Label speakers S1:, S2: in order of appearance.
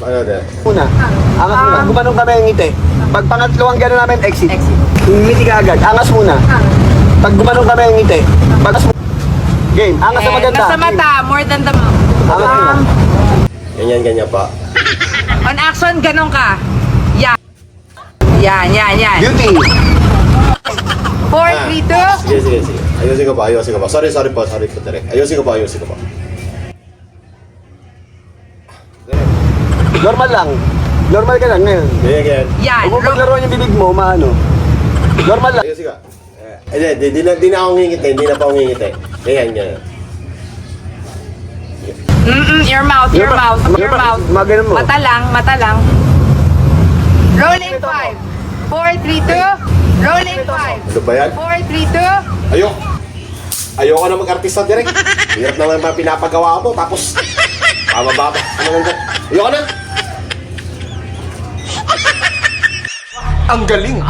S1: Ano din?
S2: Una, angas muna. Gumanong kami ang ngiti. Pag pangatlong gano'n namin, exit. Ngiti ka agad. Angas muna. Pag gumanong kami ang ngiti. Pag game. Angas na maganda.
S3: Nasa mata, more than the mouth.
S2: Angas muna.
S1: Ganyan pa.
S3: On action, ganun ka. Yan. Yan.
S2: Beauty.
S3: 4, 3, 2.
S1: Sige. Ayusin ko pa. Sorry po, Direk. Ayusin ko pa.
S2: Normal lang. Normal ka lang ngayon.
S1: Ganyan.
S3: Yan.
S2: Huwag mo paglaro yung bibig mo, maano. Normal lang.
S1: Ayusin ko. Di na ako ngingiti. Hindi na pa ako ngingiti. Ganyan.
S3: Your mouth.
S2: Mga ganun mo.
S3: Mata lang. Rolling 5. 4, 3, 2. Rolling 5.
S1: Ano ba yan?
S3: 4, 3, 2.
S1: Ayoko na mag-artista, Direk. Hirap naman yung mga pinapagawa mo. Tapos, pamababa. Ano nang ayoko na.
S2: Ang galing!